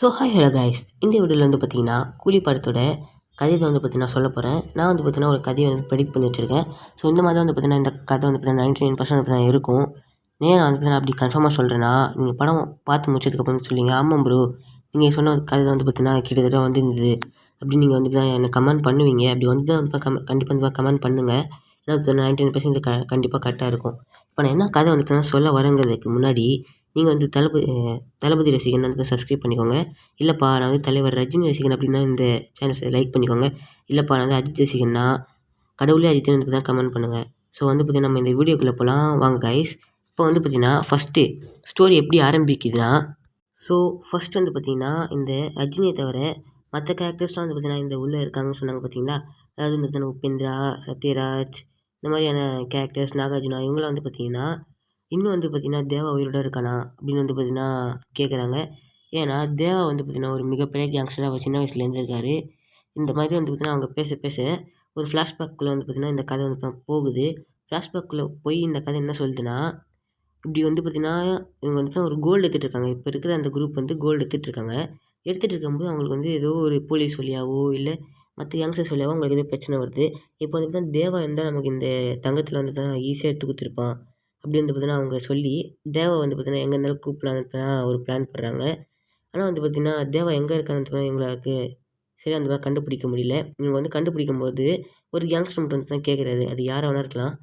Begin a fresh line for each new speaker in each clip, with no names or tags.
Hi hello guys, இந்த வீடியோவில் வந்து பார்த்தீங்கன்னா கூலி படத்தோட கதையை வந்து பார்த்தீங்கன்னா சொல்ல போகிறேன். நான் வந்து பார்த்தீங்கன்னா ஒரு கதையை வந்து ப்ரெடிக்ட் பண்ணி வச்சுருக்கேன். இந்த மாதிரி தான் வந்து பார்த்தீங்கன்னா இந்த கதை வந்து பார்த்தீங்கன்னா 99% வந்து தான் இருக்கும். ஏன் நான் வந்து பார்த்தீங்கன்னா அப்படி கன்ஃபார்மாக சொல்கிறேன்னா, நீங்கள் படம் பார்த்து முடிச்சதுக்கப்புறம் சொல்லுவீங்க, ஆமாம் ப்ரோ நீங்கள் சொன்ன கதை வந்து பார்த்தீங்கன்னா கிட்டத்தட்ட வந்து இருந்தது அப்படின்னு நீங்கள் வந்து பார்த்தீங்கன்னா எனக்கு கமெண்ட் பண்ணுவீங்க. அப்படி வந்து தான் வந்து கண்டிப்பாக வந்து கமெண்ட் பண்ணுங்கள். ஏன்னா 99% கண்டிப்பாக கரெக்டாக இருக்கும். இப்போ நான் என்ன கதை வந்து பார்த்தீங்கன்னா சொல்ல வரங்கிறதுக்கு முன்னாடி நீங்கள் வந்து தளபதி ரசிகன் வந்து சப்ஸ்கிரைப் பண்ணிக்கோங்க. இல்லைப்பா நான் வந்து தலைவர் ரஜினி ரசிகன் அப்படின்னா இந்த சேனல்ஸை லைக் பண்ணிக்கோங்க. இல்லைப்பா நான் வந்து அஜித் ரசிகன்னா கடவுளே அஜித்னு வந்து தான் கமெண்ட் பண்ணுங்கள். வந்து பார்த்திங்கன்னா நம்ம இந்த வீடியோக்குள்ளே போகலாம் வாங்க கைஸ். இப்போ வந்து பார்த்திங்கன்னா ஃபஸ்ட்டு ஸ்டோரி எப்படி ஆரம்பிக்குதுன்னா, ஃபஸ்ட் வந்து பார்த்திங்கன்னா இந்த ரஜினியை தவிர மற்ற கேரக்டர்ஸ்லாம் வந்து பார்த்திங்கன்னா இந்த உள்ளே இருக்காங்கன்னு சொன்னாங்க பார்த்தீங்களா. அதாவது வந்து பார்த்திங்கன்னா உபேந்திரா, சத்யராஜ், இந்த மாதிரியான கேரக்டர்ஸ், நாகார்ஜுனா இவங்களாம் வந்து பார்த்திங்கன்னா இன்னும் வந்து பார்த்திங்கன்னா தேவா உயிரோட இருக்கானா அப்படின்னு வந்து பார்த்திங்கன்னா கேட்குறாங்க. ஏன்னா தேவா வந்து பார்த்திங்கன்னா ஒரு மிகப்பெரிய கேங்ஸ்டராக அவர் சின்ன வயசுலேருந்து இருக்கார். இந்த மாதிரி வந்து பார்த்திங்கன்னா அவங்க பேச ஒரு ஃப்ளாஷ்பேக்குள்ளே வந்து பார்த்திங்கன்னா இந்த கதை வந்து போகுது. ஃப்ளாஷ்பேக்குள்ளே போய் இந்த கதை என்ன சொல்லுதுன்னா, இப்படி வந்து பார்த்திங்கன்னா இவங்க வந்து ஒரு கோல்டு எடுத்துகிட்டு இருக்காங்க. இப்போ இருக்கிற அந்த குரூப் வந்து கோல்டு எடுத்துகிட்டு இருக்காங்க. எடுத்துகிட்டு இருக்கும்போது அவங்களுக்கு வந்து ஏதோ ஒரு போலீஸ் வழியாவோ இல்லை மற்ற யங்ஸ்டர்ஸ் வழியாவோ அவங்களுக்கு ஏதோ பிரச்சனை வருது. இப்போ வந்து பார்த்திங்கன்னா தேவா இருந்தால் நமக்கு இந்த தங்கத்தில் வந்து பார்த்திங்கன்னா ஈஸியாக எடுத்து கொடுத்துருப்பான் அப்படி வந்து பார்த்திங்கன்னா அவங்க சொல்லி தேவா வந்து பார்த்திங்கன்னா எங்கே இருந்தாலும் கூப்பிடலான்னு ஒரு பிளான் பண்ணுறாங்க. ஆனால் வந்து பார்த்திங்கன்னா தேவா எங்கே இருக்கான்னு எங்களுக்கு சரி அந்த மாதிரி கண்டுபிடிக்க முடியல. இவங்க வந்து கண்டுபிடிக்கும்போது ஒரு கேங்ஸ்டர் மட்டும் வந்து தான் கேட்குறாரு, அது யாராக வேணா இருக்கலாம்.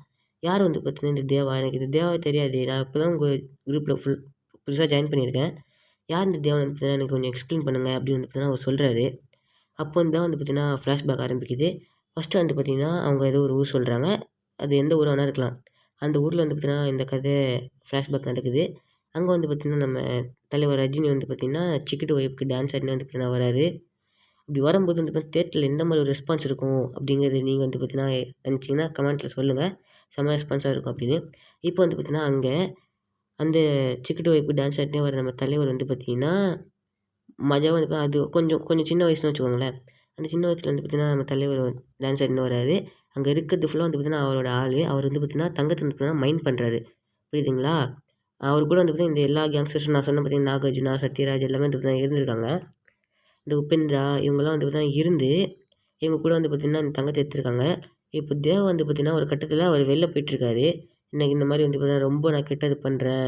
யார் வந்து பார்த்திங்கன்னா இந்த தேவா, எனக்கு இந்த தேவாவே தெரியாது, நான் இப்போ தான் உங்கள் குரூப்பில் புதுசாக ஜாயின் பண்ணியிருக்கேன், யார் இந்த தேவா வந்து பார்த்திங்கன்னா எனக்கு கொஞ்சம் எக்ஸ்பிளைன் பண்ணுங்கள் அப்படின்னு வந்து பார்த்திங்கன்னா அவர் சொல்கிறாரு. அப்போ வந்து தான் வந்து பார்த்திங்கன்னா ஃப்ளாஷ்பேக் ஆரம்பிக்குது. ஃபஸ்ட்டு வந்து பார்த்திங்கன்னா அவங்க ஏதோ ஒரு ஊர் சொல்கிறாங்க, அது எந்த ஊராக வேணா இருக்கலாம். அந்த ஊரில் வந்து பார்த்திங்கன்னா இந்த கதை ஃப்ளாஷ்பேக் நடக்குது. அங்கே வந்து பார்த்திங்கன்னா நம்ம தலைவர் ரஜினி வந்து பார்த்திங்கன்னா சிக்கிட்டு ஒய்ஃப்க்கு டான்ஸ் ஆடினு வந்து பார்த்திங்கன்னா வராரு. இப்படி வரும்போது வந்து பார்த்திங்கன்னா தியேட்டரில் எந்த மாதிரி ஒரு ரெஸ்பான்ஸ் இருக்கும் அப்படிங்கிறது நீங்கள் வந்து பார்த்திங்கன்னா நினச்சிங்கன்னா கமெண்ட்டில் சொல்லுங்கள். செம்ம ரெஸ்பான்ஸாக இருக்கும் அப்படின்னு. இப்போ வந்து பார்த்திங்கன்னா அங்கே அந்த சிக்கிட்டு ஒய்ஃப்க்கு டான்ஸ் ஆடினே வர நம்ம தலைவர் வந்து பார்த்திங்கன்னா மஜாவாக வந்து அது கொஞ்சம் கொஞ்சம் சின்ன வயசுன்னு வச்சுக்கோங்களேன். அந்த சின்ன வயசில் வந்து பார்த்திங்கன்னா நம்ம தலைவர் டான்ஸ் ஆடினு வராரு. அங்கே இருக்கிறது ஃபுல்லாக வந்து பார்த்திங்கன்னா அவரோட ஆள். அவர் வந்து பார்த்திங்கன்னா தங்கத்தை வந்து பார்த்திங்கன்னா மைண்ட் பண்ணுறாரு. புரியுதுங்களா? அவர் கூட வந்து பார்த்திங்கன்னா இந்த எல்லா கேங்ஸ்டர்ஸும் நான் சொன்ன பார்த்திங்கன்னா நாகார்ஜுனா, சத்யராஜ் எல்லாமே வந்து பார்த்திங்கன்னா இருந்திருக்காங்க. இந்த உபேந்திரா இவங்கெல்லாம் வந்து பார்த்திங்கன்னா இருந்து இவங்க கூட வந்து பார்த்திங்கன்னா இந்த தங்கத்தை எடுத்துருக்காங்க. இப்போ தேவா வந்து பார்த்திங்கன்னா ஒரு கட்டத்தில் அவர் வெளில போயிட்டுருக்காரு. எனக்கு இந்த மாதிரி வந்து பார்த்திங்கன்னா ரொம்ப நான் கெட்டது பண்ணுறேன்,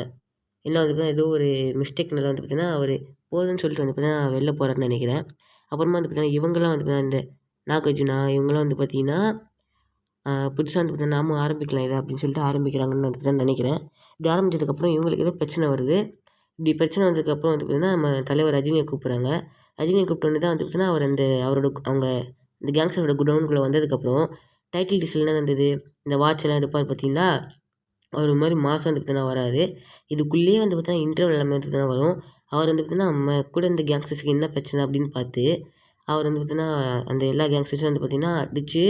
இல்லை வந்து பார்த்திங்கன்னா ஏதோ ஒரு மிஸ்டேக்னால வந்து பார்த்திங்கன்னா அவர் போதுன்னு சொல்லிட்டு வந்து பார்த்திங்கன்னா வெளில போகிறாருன்னு நினைக்கிறேன். அப்புறமா வந்து பார்த்திங்கன்னா இவங்கெல்லாம் வந்து பார்த்திங்கன்னா இந்த நாகார்ஜுனா இவங்கெல்லாம் வந்து பார்த்திங்கன்னா புதுசாக வந்து பார்த்திங்கன்னா நாமும் ஆரம்பிக்கலாம் இதை அப்படின்னு சொல்லிட்டு ஆரம்பிக்கிறாங்கன்னு வந்து தான் நினைக்கிறேன். இப்படி ஆரம்பித்ததுக்கப்புறம் இவங்களுக்கு ஏதோ பிரச்சனை வருது. இப்படி பிரச்சனை வந்ததுக்கப்புறம் வந்து பார்த்திங்கன்னா நம்ம தலைவர் ரஜினியை கூப்பிட்றாங்க. ரஜினியை கூப்பிட்டோன்னே தான் வந்து பார்த்திங்கன்னா அவர் அவங்க இந்த கேங்ஸ்டரோட குடவுனுக்குள்ளே வந்ததுக்கப்புறம் டைட்டில் டிஸ்ல என்ன இருந்தது, இந்த வாட்செல்லாம் எடுப்பார் பார்த்தீங்களா, அவர் ஒரு மாதிரி மாதம் வந்து பார்த்திங்கன்னா வராரு. இதுக்குள்ளேயே வந்து பார்த்திங்கன்னா இன்டர்வல் எல்லாமே வந்து பார்த்திங்கன்னா வரும். அவர் வந்து பார்த்திங்கன்னா நம்ம கூட இந்த கேங்ஸ்டர்ஸுக்கு என்ன பிரச்சனை அப்படின்னு பார்த்து அவர் வந்து பார்த்திங்கன்னா அந்த எல்லா கேங்ஸ்டர்ஸும் வந்து பார்த்திங்கன்னா அடித்து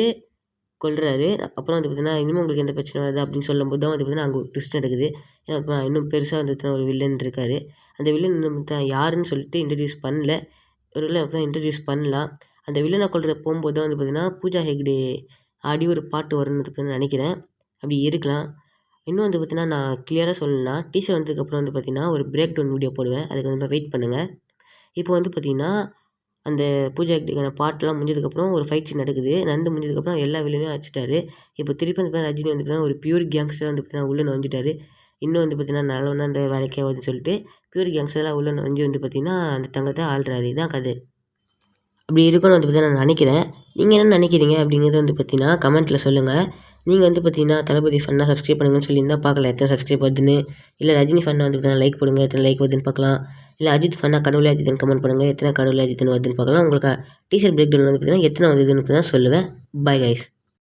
கொல்றாரு. அப்புறம் வந்து பார்த்திங்கன்னா இனிமேல் உங்களுக்கு எந்த பிரச்சனை வருது அப்படின்னு சொல்லும்போது தான் வந்து பார்த்திங்கன்னா அங்கே ஒரு ட்விஸ்ட் நடக்குது. ஏன்னா இன்னும் பெருசாக வந்து பார்த்திங்கன்னா ஒரு வில்லன் இருக்கார். அந்த வில்லன் வந்து யாருன்னு சொல்லிட்டு இன்ட்ரடியூஸ் பண்ணல. ஒரு வேளை அப்போ தான் இன்ட்ரடியூஸ் பண்ணலாம். அந்த வில்லனை கொல்ற போகும்போது தான் வந்து பார்த்திங்கன்னா பூஜா ஹெக்டே ஆடி ஒரு பாட்டு வரும்னு நினைக்கிறேன். அப்படி இருக்கலாம். இன்னும் வந்து பார்த்திங்கன்னா நான் கிளியராக சொல்லணும்னா டீசர் வந்ததுக்கப்புறம் வந்து பார்த்திங்கன்னா ஒரு பிரேக் டவுன் வீடியோ போடுவேன். அதுக்கு வந்து வெயிட் பண்ணுங்கள். இப்போ வந்து பார்த்திங்கன்னா அந்த பூஜா ஹெக்டேக்கான பாட்டெலாம் முடிஞ்சதுக்கப்புறம் ஒரு ஃபைட் சீன் நடக்குது. முடிஞ்சதுக்கப்புறம் எல்லா வில்லனையும் அடிச்சிட்டாரு. இப்போ திருப்பி வந்து ரஜினி வந்து பார்த்திங்கன்னா ஒரு பியூர் கேங்ஸ்டர் வந்து பார்த்திங்கன்னா உள்ளே நுழைஞ்சிட்டாரு. இன்னும் வந்து பார்த்திங்கன்னா நல்லவனா அந்த வேலைக்கே ஆகுதுன்னு சொல்லிட்டு பியூர் கேங்ஸ்டர்லாம் உள்ளே நுழைஞ்சு வந்து பார்த்திங்கன்னா அந்த தங்கத்தை ஆள்றாரு. இதுதான் கதை. அப்படி இருக்கும்னு வந்து பார்த்திங்கன்னா நான் நினைக்கிறேன். நீங்கள் என்ன நினைக்கிறீங்க அப்படிங்கிறது வந்து பார்த்திங்கன்னா கமெண்ட்டில் சொல்லுங்கள். நீங்கள் வந்து பார்த்திங்கன்னா தளபதி ஃபன்னாக சப்ஸ்கிரைப் பண்ணுங்கன்னு சொல்லியிருந்தால் பார்க்கலாம் எத்தனை சப்ஸ்கிரைப் வருதுன்னு. இல்லை ரஜினி ஃபன்னாக வந்து பார்த்திங்கன்னா லைக் போடுங்க, எத்தனை லைக் வருதுன்னு பார்க்கலாம். இல்லை அஜித் ஃபன்னாக கடவுளே அஜித்னு கமெண்ட் பண்ணுங்கள், எத்தனை கடவுளே அஜித்னு வருதுன்னு பார்க்கலாம். உங்களுக்கு டீசர் பிரேக் டவுன் வந்து பார்த்திங்கன்னா எத்தனை வந்ததுன்னு தான் சொல்லுவேன். Bye guys.